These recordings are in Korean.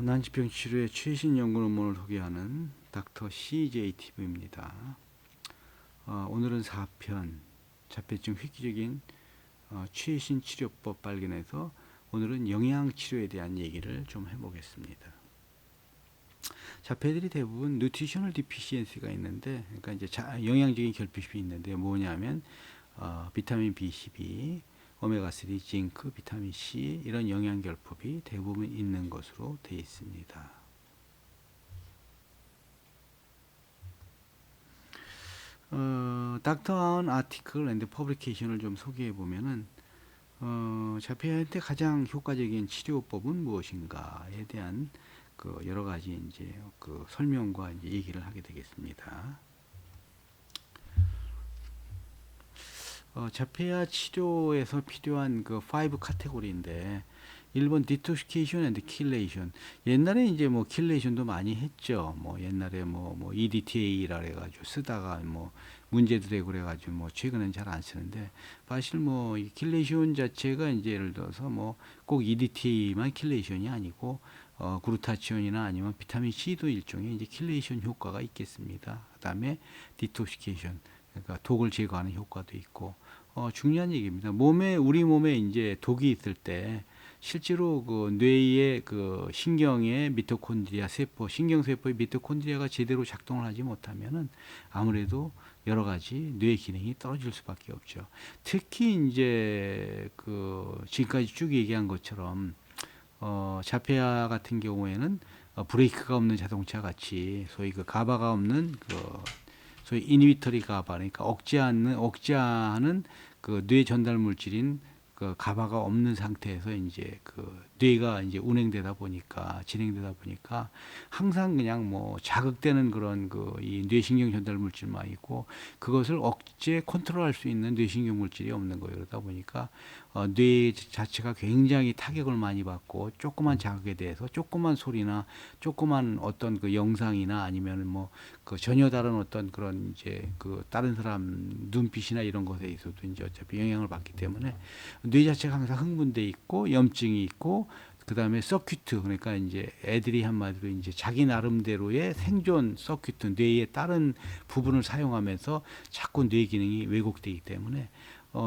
난치병 치료의 최신 연구 논문을 소개하는 닥터 CJ TV입니다. 오늘은 4편 자폐증 획기적인 최신 치료법 발견해서 오늘은 영양치료에 대한 얘기를 좀 해보겠습니다. 자폐들이 대부분 뉴트리셔널 디피시엔시가 있는데, 그러니까 이제 영양적인 결핍이 있는데 뭐냐면 비타민 B12, 오메가3, 징크, 비타민 C 이런 영양 결핍이 대부분 있는 것으로 되어 있습니다. 닥터 아티클 앤드 퍼블리케이션을 좀 소개해 보면은 자폐한테 가장 효과적인 치료법은 무엇인가에 대한 그 여러 가지 이제 그 설명과 이제 얘기를 하게 되겠습니다. 자폐아 치료에서 필요한 그 5 카테고리인데 1번 디톡시케이션 앤드 킬레이션. 옛날에 이제 뭐 킬레이션도 많이 했죠. 뭐 옛날에 뭐 EDTA라 해가지고 쓰다가 뭐 문제도 되고 그래가지고 뭐 최근엔 잘 안 쓰는데, 사실 뭐 이 킬레이션 자체가 이제 예를 들어서 뭐 꼭 EDTA만 킬레이션이 아니고 그루타치온이나 아니면 비타민 C도 일종의 이제 킬레이션 효과가 있겠습니다. 그다음에 디톡시케이션, 그러니까 독을 제거하는 효과도 있고, 중요한 얘기입니다. 우리 몸에 이제 독이 있을 때 실제로 그 뇌의 그 신경의 미토콘드리아 세포, 신경세포의 미토콘드리아가 제대로 작동을 하지 못하면은 아무래도 여러 가지 뇌 기능이 떨어질 수밖에 없죠. 특히 이제 그 지금까지 쭉 얘기한 것처럼 자폐아 같은 경우에는 브레이크가 없는 자동차 같이 소위 그 가바가 없는 그 소위 이니비터리 가바, 그러니까 억제하는 그 뇌 전달 물질인 그 가바가 없는 상태에서 이제 그 뇌가 이제 진행되다 보니까 항상 그냥 뭐 자극되는 그런 그 이 뇌신경 전달 물질만 있고, 그것을 억제 컨트롤할 수 있는 뇌신경 물질이 없는 거예요. 그러다 보니까 뇌 자체가 굉장히 타격을 많이 받고, 조그만 자극에 대해서 조그만 소리나 조그만 어떤 그 영상이나 아니면 뭐 그 전혀 다른 어떤 그런 이제 그 다른 사람 눈빛이나 이런 것에 있어도 이제 어차피 영향을 받기 때문에 뇌 자체가 항상 흥분돼 있고 염증이 있고, 그 다음에 서큐트, 그러니까 이제 애들이 한마디로 이제 자기 나름대로의 생존 서큐트, 뇌의 다른 부분을 사용하면서 자꾸 뇌 기능이 왜곡되기 때문에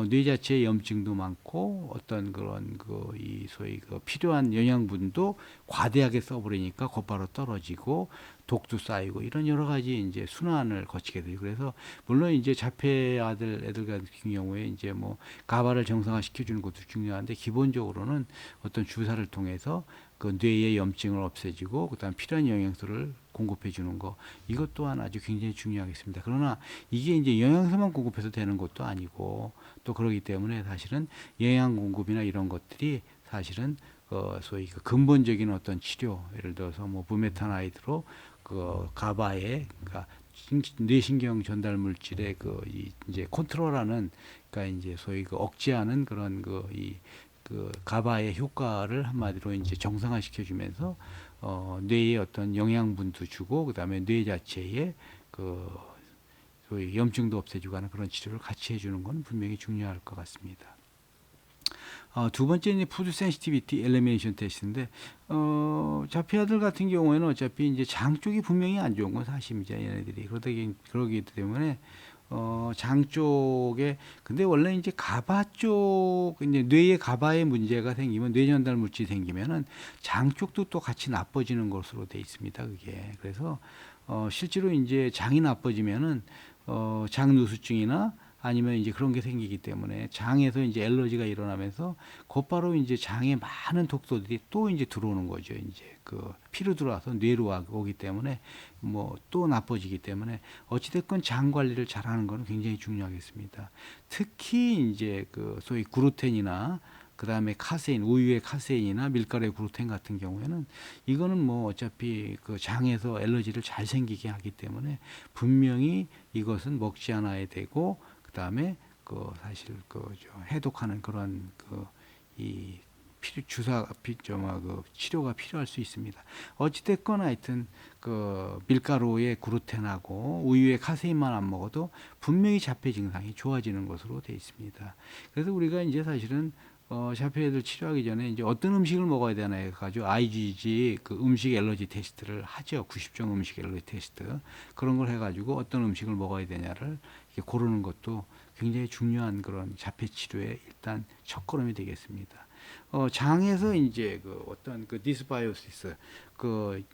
뇌 자체에 염증도 많고 어떤 그런 이 소위 그 필요한 영양분도 과대하게 써버리니까 곧바로 떨어지고 독도 쌓이고 이런 여러 가지 이제 순환을 거치게 되죠. 그래서 물론 이제 자폐 애들 같은 경우에 이제 뭐 가바를 정상화 시켜주는 것도 중요한데, 기본적으로는 어떤 주사를 통해서 그 뇌의 염증을 없애주고 그다음 필요한 영양소를 공급해 주는 거, 이것 또한 아주 굉장히 중요하겠습니다. 그러나 이게 이제 영양소만 공급해서 되는 것도 아니고 또 그러기 때문에 사실은 영양 공급이나 이런 것들이 사실은 소위 그 근본적인 어떤 치료, 예를 들어서 뭐 부메탄아이드로 그 가바의, 그러니까 뇌신경 전달 물질의 이제 컨트롤하는, 그러니까 이제 소위 그 억제하는 그런 그 가바의 효과를 한마디로 이제 정상화 시켜주면서 뇌에 어떤 영양분도 주고 그다음에 뇌 자체에 그 소위 염증도 없애주고 하는 그런 치료를 같이 해주는 건 분명히 중요할 것 같습니다. 두 번째는 푸드 센시티비티 엘리미네이션 테스트인데, 자폐아들 같은 경우에는 어차피 이제 장 쪽이 분명히 안 좋은 건 사실입니다. 얘네들이 그러기 때문에 장 쪽에, 근데 원래 이제 가바 쪽, 이제 뇌에 가바의 문제가 생기면, 뇌 전달 물질이 생기면은 장 쪽도 또 같이 나빠지는 것으로 돼 있습니다. 그게. 그래서 실제로 이제 장이 나빠지면은 장 누수증이나 아니면 이제 그런 게 생기기 때문에 장에서 이제 엘러지가 일어나면서 곧바로 이제 장에 많은 독소들이 또 이제 들어오는 거죠. 이제 그 피로 들어와서 뇌로 오기 때문에 뭐 또 나빠지기 때문에 어찌됐건 장 관리를 잘하는 것은 굉장히 중요하겠습니다. 특히 이제 그 소위 글루텐이나 그 다음에 카세인, 우유의 카세인이나 밀가루의 글루텐 같은 경우에는 이거는 뭐 어차피 그 장에서 엘러지를 잘 생기게 하기 때문에 분명히 이것은 먹지 않아야 되고, 그 다음에 그 사실 해독하는 그런 이 치료가 필요할 수 있습니다. 어찌됐건 하여튼 그 밀가루의 글루텐하고 우유의 카세인만 안 먹어도 분명히 자폐 증상이 좋아지는 것으로 되어 있습니다. 그래서 우리가 이제 사실은 자폐를 치료하기 전에 이제 어떤 음식을 먹어야 되나 해가지고 IgG 그 음식 알러지 테스트를 하죠. 90종 음식 알러지 테스트 그런 걸 해가지고 어떤 음식을 먹어야 되냐를 이렇게 고르는 것도 굉장히 중요한 그런 자폐 치료의 일단 첫걸음이 되겠습니다. 장에서 이제 그 어떤 그 디스바이오시스 그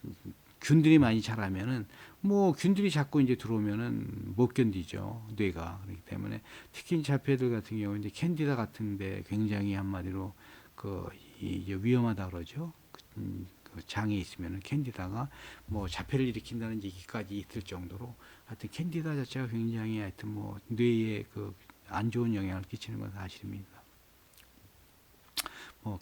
균들이 많이 자라면은 뭐 균들이 자꾸 이제 들어오면은 못 견디죠 뇌가. 그렇기 때문에 특히 자폐들 같은 경우 이제 캔디다 같은데 굉장히 한마디로 그 이제 위험하다 그러죠. 그 장에 있으면은 캔디다가 뭐 자폐를 일으킨다는 얘기까지 있을 정도로 하여튼 캔디다 자체가 굉장히 하여튼 뭐 뇌에 그 안 좋은 영향을 끼치는 건 사실입니다.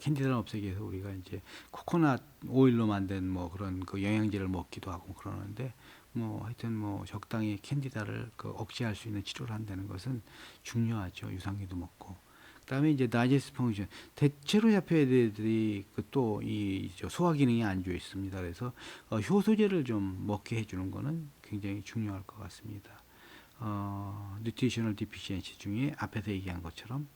캔디다를 없애기 위해서 우리가 이제 코코넛 오일로 만든 뭐 그런 그 영양제를 먹기도 하고 그러는데 뭐 하여튼 뭐 적당히 캔디다를 그 억제할 수 있는 치료를 한다는 것은 중요하죠. 유산균도 먹고. 그다음에 이제 다이제스트 펑션 대체로 자폐들이 그 또 이 소화 기능이 안 좋아 있습니다. 그래서 효소제를 좀 먹게 해주는 거는 굉장히 중요할 것 같습니다. 뉴트리셔널 디피시엔시 중에 앞에서 얘기한 것처럼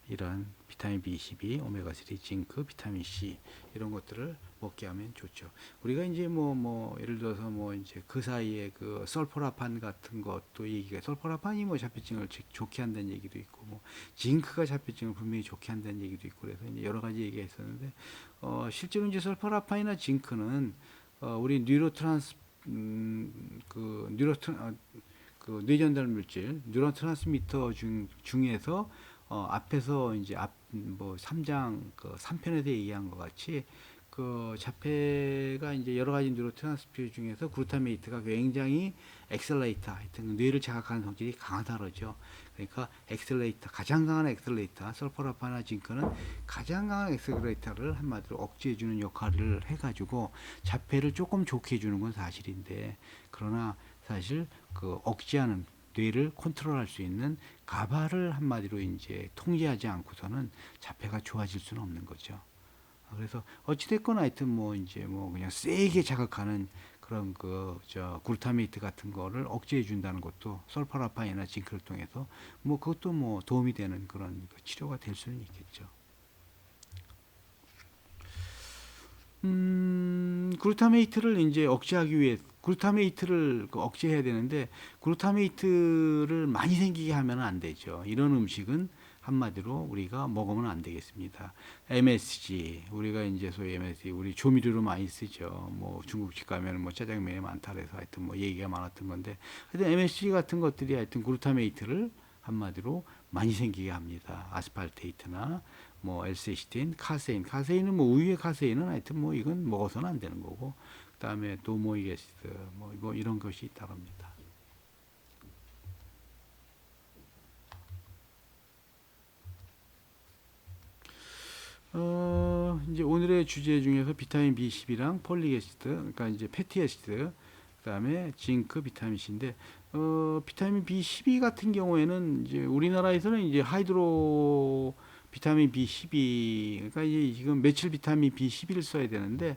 이런 비타민 B12, 오메가3, 징크, 비타민 C 이런 것들을 먹게 하면 좋죠. 우리가 이제 뭐 예를 들어서 뭐 이제 그 사이에 그 설포라판 같은 것도 얘기가 설포라판이 뭐 자폐증을 좋게 한다는 얘기도 있고 뭐 징크가 자폐증을 분명히 좋게 한다는 얘기도 있고 그래서 이제 여러 가지 얘기가 있었는데 실제로 이제 설포라판이나 징크는 우리 그 뇌전달 물질 뉴로트란스미터 중에서 앞에서 이제 뭐 3장 그 3편에서 얘기한 것 같이 그 자폐가 이제 여러 가지 뉴로트란스미터 중에서 글루타메이트가 굉장히 엑셀레이터 하여튼 뇌를 자극하는 성질이 강하다 그러죠. 그러니까 엑셀레이터 가장 강한 엑셀레이터 설포라파나 징크는 가장 강한 엑셀레이터를 한마디로 억제해 주는 역할을 해가지고 자폐를 조금 좋게 해주는 건 사실인데 그러나 사실 그 억제하는 뇌를 컨트롤할 수 있는 가바를 한마디로 이제 통제하지 않고서는 자폐가 좋아질 수는 없는 거죠. 그래서 어찌됐건 하여튼 뭐 이제 뭐 그냥 세게 자극하는 그런 그 저 글루타메이트 같은 거를 억제해 준다는 것도 설파라파이나 징크를 통해서 뭐 그것도 뭐 도움이 되는 그런 그 치료가 될 수는 있겠죠. 글루타메이트를 이제 억제하기 위해 글루타메이트를 억제해야 되는데 글루타메이트를 많이 생기게 하면 안 되죠. 이런 음식은 한마디로 우리가 먹으면 안 되겠습니다. MSG 우리가 이제 소위 MSG 우리 조미료로 많이 쓰죠. 뭐 중국집 가면 뭐 짜장면에 많다 그래서 하여튼 뭐 얘기가 많았던 건데 하여튼 MSG 같은 것들이 하여튼 글루타메이트를 한마디로 많이 생기게 합니다. 아스팔테이트나 뭐 엘세시틴, 카세인은 뭐 우유의 카세인은 하여튼 뭐 이건 먹어서는 안 되는 거고 그다음에 도모이게시드 뭐 이런 것이 있다고 합니다. 이제 오늘의 주제 중에서 비타민 B12랑 폴릭 애시드, 그러니까 이제 패티 애시드, 그다음에 징크, 비타민 C인데 비타민 B12 같은 경우에는 이제 우리나라에서는 이제 하이드로 비타민 B12, 그러니까 이제 지금 메칠 비타민 B12를 써야 되는데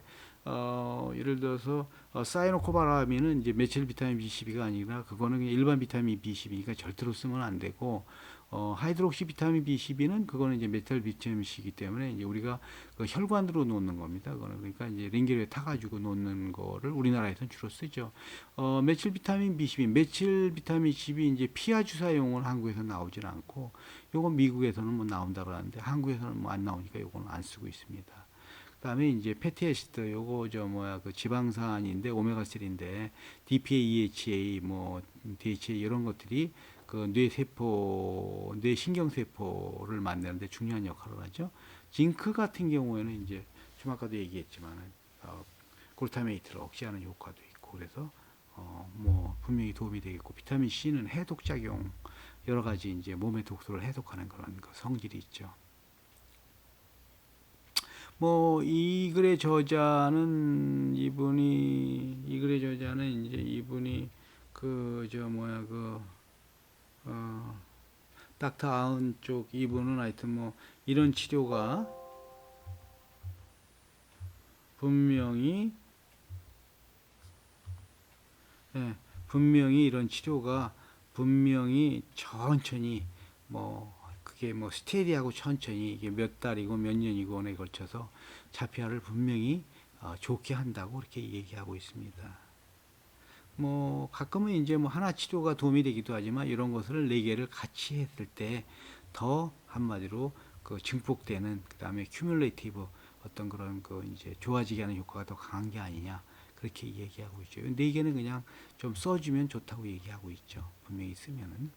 예를 들어서 사이노코바라민은 이제 메칠 비타민 B12가 아니라 그거는 그냥 일반 비타민 B12니까 절대로 쓰면 안 되고 하이드록시 비타민 B12는 그거는 이제 메탈 비타민 C이기 때문에 이제 우리가 그 혈관으로 놓는 겁니다. 그거는 그러니까 이제 링겔에 타가지고 놓는 거를 우리나라에서는 주로 쓰죠. 메칠 비타민 B12, 메칠 비타민 B12 이제 피하 주사용은 한국에서 나오질 않고, 요건 미국에서는 뭐 나온다 그러는데 한국에서는 뭐 안 나오니까 요거는 안 쓰고 있습니다. 그다음에 이제 패티에시드 요거 저 뭐야 그 지방산인데 오메가3인데 DPA, EHA 뭐 DHA 이런 것들이 그 뇌세포, 뇌신경세포를 만드는데 중요한 역할을 하죠. 징크 같은 경우에는 이제 좀 아까도 얘기했지만 글루타메이트를 억제하는 효과도 있고 그래서 뭐 분명히 도움이 되겠고 비타민 C는 해독 작용 여러 가지 이제 몸의 독소를 해독하는 그런 그 성질이 있죠. 뭐 이 글의 저자는 이 글의 저자는 이제 이분이 그 저 뭐야 그 어, 닥터 아운 쪽 이분은 하여튼 뭐 이런 치료가 분명히 예, 분명히 이런 치료가 분명히 천천히 뭐 그게 뭐 스테디하고 천천히 이게 몇 달이고 몇 년이고에 걸쳐서 자폐아를 분명히 좋게 한다고 그렇게 얘기하고 있습니다. 뭐 가끔은 이제 뭐 하나 치료가 도움이 되기도 하지만 이런 것을 네 개를 같이 했을 때 더 한마디로 그 증폭되는 그다음에 큐뮬레이티브 어떤 그런 그 이제 좋아지게 하는 효과가 더 강한 게 아니냐 그렇게 얘기하고 있죠. 네 개는 그냥 좀 써주면 좋다고 얘기하고 있죠. 분명히 쓰면은.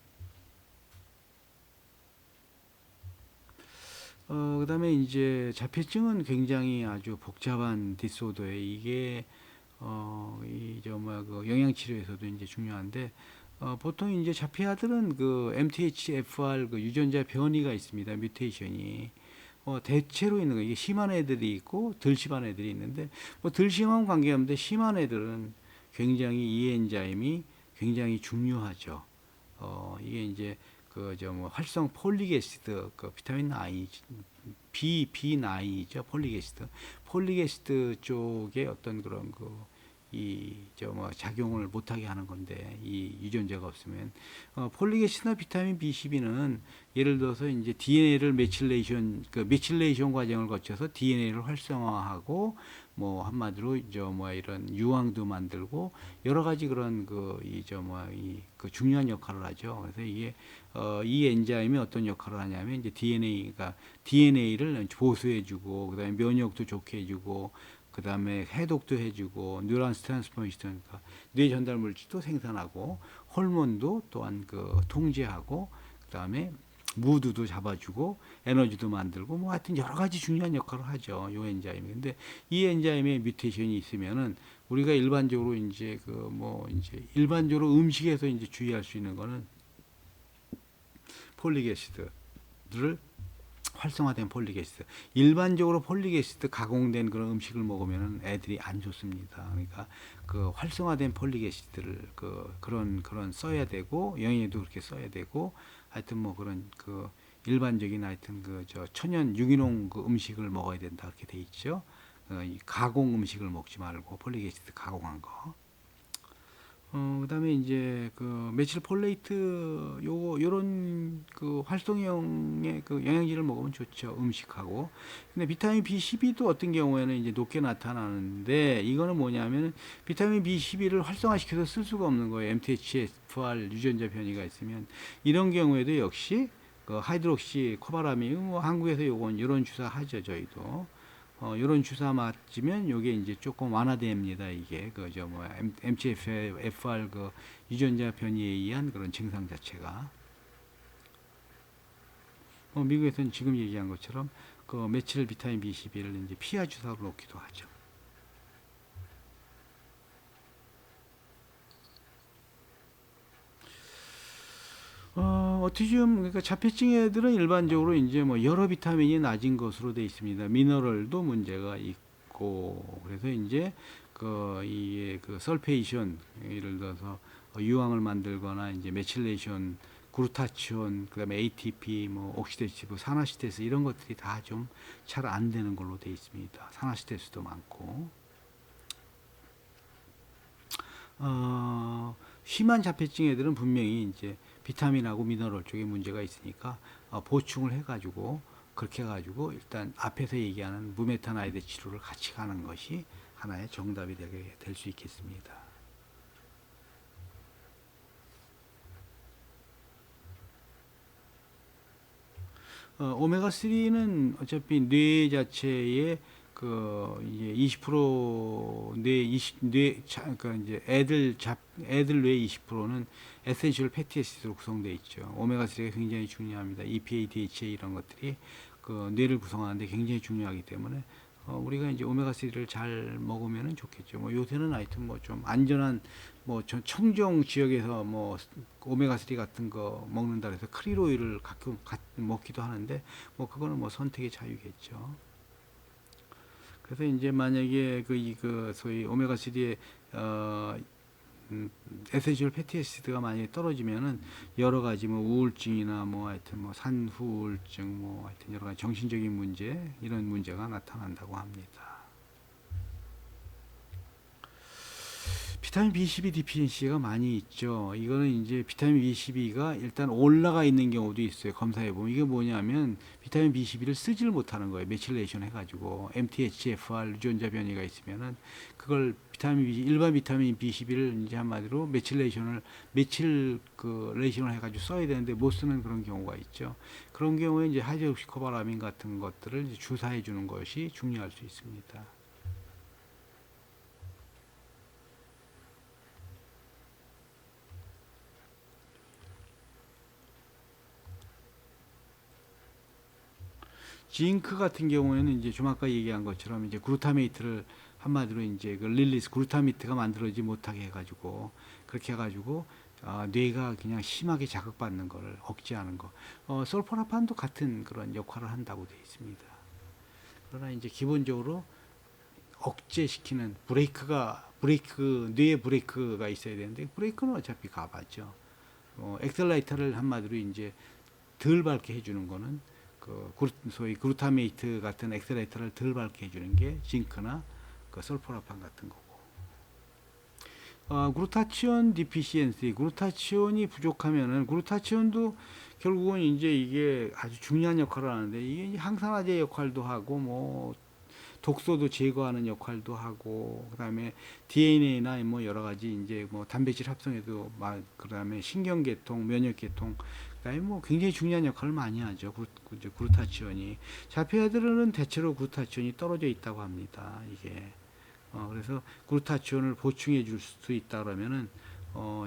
그다음에 이제 자폐증은 굉장히 아주 복잡한 디소더에 이게 이저 뭐야 그 영양 치료에서도 이제 중요한데 보통 이제 자폐아들은 그 MTHFR 그 유전자 변이가 있습니다. 뮤테이션이 대체로 있는 거 이게 심한 애들이 있고 덜 심한 애들이 있는데 뭐 덜 심한 관계없는데 심한 애들은 굉장히 이 엔자임이 굉장히 중요하죠. 이게 이제 그 저 뭐 활성 폴리게시드 그 비타민 I B9이죠. 폴리게시드 쪽에 어떤 그런 그 이 저 뭐 작용을 못하게 하는 건데 이 유전자가 없으면 폴리게시드나 비타민 B12는 예를 들어서 이제 DNA를 메칠레이션 과정을 거쳐서 DNA를 활성화하고 뭐 한마디로 저 뭐 이런 유황도 만들고 여러 가지 그런 그 이 저 뭐 이 그 중요한 역할을 하죠. 그래서 이게 이 엔자임이 어떤 역할을 하냐면 이제 DNA를 보수해주고 그다음에 면역도 좋게 해주고 그다음에 해독도 해주고 뉴란스 트랜스포메이션 그러니까 뇌 전달 물질도 생산하고 호르몬도 또한 그 통제하고 그다음에 무드도 잡아주고 에너지도 만들고 뭐 하여튼 여러 가지 중요한 역할을 하죠. 요 엔자임이. 근데 이 엔자임에 뮤테이션이 있으면은 우리가 일반적으로 이제 그 뭐 이제 일반적으로 음식에서 이제 주의할 수 있는 거는 폴리게시드를 활성화된 폴리게시드. 일반적으로 폴리게시드 가공된 그런 음식을 먹으면 애들이 안 좋습니다. 그러니까 그 활성화된 폴리게시드를 그런 써야 되고 영양에도 그렇게 써야 되고 하여튼 뭐 그런 그 일반적인 하여튼 그 저 천연 유기농 그 음식을 먹어야 된다 그렇게 돼 있죠. 이 가공 음식을 먹지 말고 폴리게시드 가공한 거. 그다음에 이제 그 메칠 폴레이트 요런 그 활성형의 그 영양제를 먹으면 좋죠. 음식하고. 근데 비타민 B12도 어떤 경우에는 이제 높게 나타나는데 이거는 뭐냐면 비타민 B12를 활성화시켜서 쓸 수가 없는 거예요. MTHFR 유전자 변이가 있으면 이런 경우에도 역시 그 하이드록시 코바라민 뭐 한국에서 요건 이런 주사 하죠, 저희도. 이런 주사 맞으면 요게 이제 조금 완화됩니다. 이게 그저 뭐 MTHFR 그 유전자 변이에 의한 그런 증상 자체가 미국에서는 지금 얘기한 것처럼 그 메칠 비타민 B12를 이제 피하 주사로 놓기도 하죠. 오티즘 그러니까 자폐증 애들은 일반적으로 이제 뭐 여러 비타민이 낮은 것으로 되어 있습니다. 미너럴도 문제가 있고 그래서 이제 그 설페이션 예를 들어서 유황을 만들거나 이제 메칠레이션 그루타치온 그다음에 ATP 뭐 옥시데이티브 산화시테스 이런 것들이 다 좀 잘 안 되는 걸로 되어 있습니다. 산화시테스도 많고 심한 자폐증 애들은 분명히 이제 비타민하고 미너럴 쪽에 문제가 있으니까 보충을 해가지고 그렇게 해가지고 일단 앞에서 얘기하는 무메타나이드 치료를 같이 가는 것이 하나의 정답이 되게 될 수 있겠습니다. 오메가3는 어차피 뇌 자체의 그 이제 20%뇌 20뇌 그러니까 이제 애들 뇌 20%는 에센셜 패티애시드로 구성되어 있죠. 오메가3가 굉장히 중요합니다. EPA, DHA 이런 것들이 그 뇌를 구성하는데 굉장히 중요하기 때문에 우리가 이제 오메가3를 잘 먹으면 좋겠죠. 뭐 요새는 하여튼 뭐 좀 안전한 뭐 청정 지역에서 뭐 오메가3 같은 거 먹는다 그래서 크릴 오일을 가끔 먹기도 하는데 뭐 그거는 뭐 선택의 자유겠죠. 그래서 이제 만약에 그 소위 오메가3의 에센셜 패티애시드가 만약에 떨어지면은 여러 가지 뭐 우울증이나 뭐 하여튼 뭐 산후우울증 뭐 하여튼 여러 가지 정신적인 문제 이런 문제가 나타난다고 합니다. 비타민 B12 디피션시가 많이 있죠. 이거는 이제 비타민 B12가 일단 올라가 있는 경우도 있어요. 검사해 보면 이게 뭐냐면 비타민 B12를 쓰지를 못하는 거예요. 메칠레이션 해가지고 MTHFR 유전자 변이가 있으면은 그걸 비타민 B, 일반 비타민 B12를 이제 한마디로 메칠 그 레이션을 해가지고 써야 되는데 못 쓰는 그런 경우가 있죠. 그런 경우에 이제 하이드록시코바라민 같은 것들을 이제 주사해 주는 것이 중요할 수 있습니다. 징크 같은 경우에는 이제 좀 아까 얘기한 것처럼 이제 글루타메이트를 한마디로 이제 그 릴리스 글루타미트가 만들어지지 못하게 해가지고 그렇게 해가지고 뇌가 그냥 심하게 자극받는 거를 억제하는 거. 솔포라판도 같은 그런 역할을 한다고 되어 있습니다. 그러나 이제 기본적으로 억제시키는 뇌에 브레이크가 있어야 되는데 브레이크는 어차피 가봤죠. 엑셀라이터를 한마디로 이제 덜 밟게 해주는 거는 소위 글루타메이트 같은 엑셀레이터를 덜 밟게 해주는 게 징크나 그 솔포라판 같은 거고. 글루타치온 디피시엔시, 글루타치온이 부족하면은 글루타치온도 결국은 이제 이게 아주 중요한 역할을 하는데 이게 항산화제 역할도 하고 뭐 독소도 제거하는 역할도 하고 그다음에 DNA나 뭐 여러 가지 이제 뭐 단백질 합성에도 막 그다음에 신경계통, 면역계통 그다음에 뭐 굉장히 중요한 역할을 많이 하죠. 글루타치온이 자폐아들은 대체로 글루타치온이 떨어져 있다고 합니다. 이게 그래서 글루타치온을 보충해 줄 수 있다 그러면은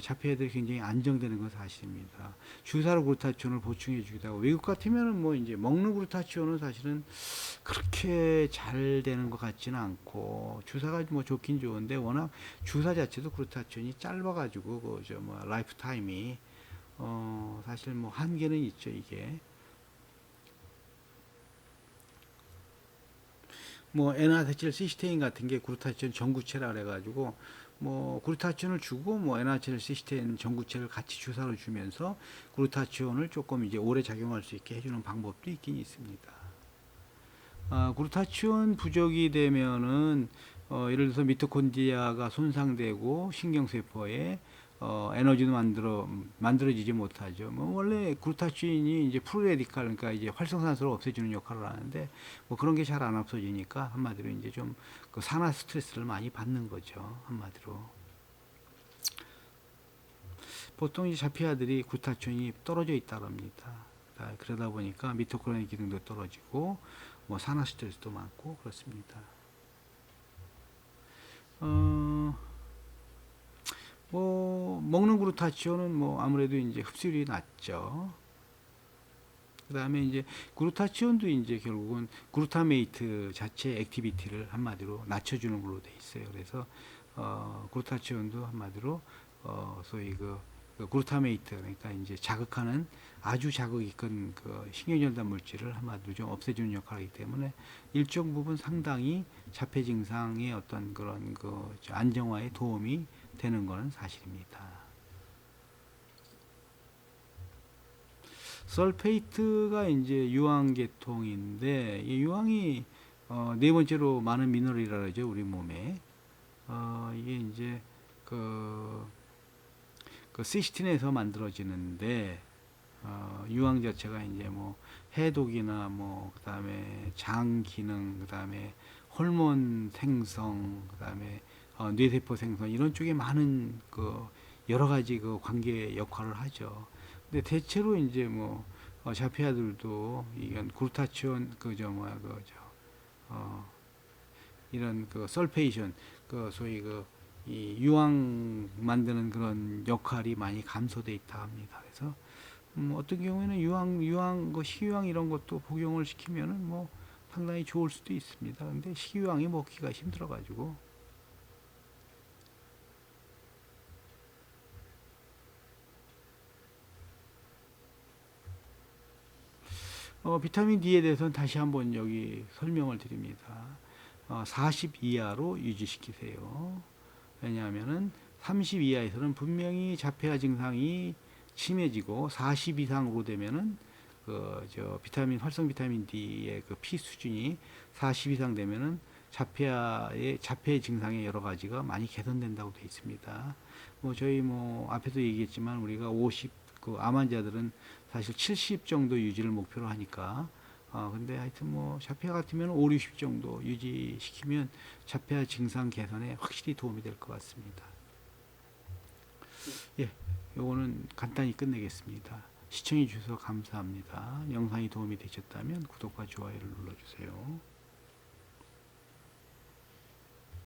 자폐아들이 굉장히 안정되는 건 사실입니다. 주사로 글루타치온을 보충해 주기도 하고 외국 같으면은 뭐 이제 먹는 글루타치온은 사실은 그렇게 잘 되는 것 같지는 않고 주사가 뭐 좋긴 좋은데 워낙 주사 자체도 글루타치온이 짧아가지고 그저 뭐 라이프 타임이 사실 뭐 한계는 있죠 이게. 뭐 에나세틸시스테인 같은 게 글루타치온 전구체라 그래가지고 뭐 글루타치온을 주고 뭐 에나세틸시스테인 전구체를 같이 주사로 주면서 글루타치온을 조금 이제 오래 작용할 수 있게 해주는 방법도 있긴 있습니다. 글루타치온 부족이 되면은 예를 들어서 미토콘드리아가 손상되고 신경세포에 에너지도 만들어지지 못하죠. 뭐 원래 글루타치온이 이제 프리레디칼 그러니까 이제 활성산소를 없애주는 역할을 하는데 뭐 그런 게 잘 안 없어지니까 한마디로 이제 좀 그 산화 스트레스를 많이 받는 거죠. 한마디로 보통 이제 자폐아들이 글루타치온이 떨어져 있다고 합니다. 그러다 보니까 미토콘드리아 기능도 떨어지고 뭐 산화 스트레스도 많고 그렇습니다. 뭐 먹는 글루타치온은 뭐 아무래도 이제 흡수율이 낮죠. 그다음에 이제 글루타치온도 이제 결국은 글루타메이트 자체 액티비티를 한마디로 낮춰주는 걸로 돼 있어요. 그래서 글루타치온도 한마디로 소위 그 글루타메이트 그러니까 이제 자극하는 아주 자극이 큰 그 신경전달 물질을 한마디로 좀 없애주는 역할이기 때문에 일정 부분 상당히 자폐 증상의 어떤 그런 그 안정화에 도움이 되는 것은 사실입니다. 설페이트가 이제 유황 계통인데 이 유황이 네 번째로 많은 미네랄이라 그러죠 우리 몸에. 이게 이제 그 시스틴에서 만들어지는데 유황 자체가 이제 뭐 해독이나 뭐 그다음에 장 기능 그다음에 호르몬 생성 그다음에 뇌세포 생성 이런 쪽에 많은 그 여러 가지 그 관계 역할을 하죠. 근데 대체로 이제 뭐 자폐아들도 이건 글루타치온 그저 뭐야 그저 이런 그 설페이션 그 소위 그 이 유황 만드는 그런 역할이 많이 감소돼 있다 합니다. 그래서 어떤 경우에는 유황 그 식이유황 이런 것도 복용을 시키면은 뭐 상당히 좋을 수도 있습니다. 근데 식이유황이 먹기가 힘들어 가지고 비타민 D에 대해서는 다시 한번 여기 설명을 드립니다. 40 이하로 유지시키세요. 왜냐하면은 30 이하에서는 분명히 자폐아 증상이 심해지고 40 이상으로 되면은 활성 비타민 D의 그 피 수준이 40 이상 되면은 자폐 증상의 여러 가지가 많이 개선된다고 되어 있습니다. 뭐 저희 뭐 앞에도 얘기했지만 우리가 50, 그 암 환자들은 사실 70 정도 유지를 목표로 하니까 근데 하여튼 뭐 자폐아 같으면 5, 60 정도 유지시키면 자폐아 증상 개선에 확실히 도움이 될 것 같습니다. 예, 요거는 간단히 끝내겠습니다. 시청해 주셔서 감사합니다. 영상이 도움이 되셨다면 구독과 좋아요를 눌러주세요.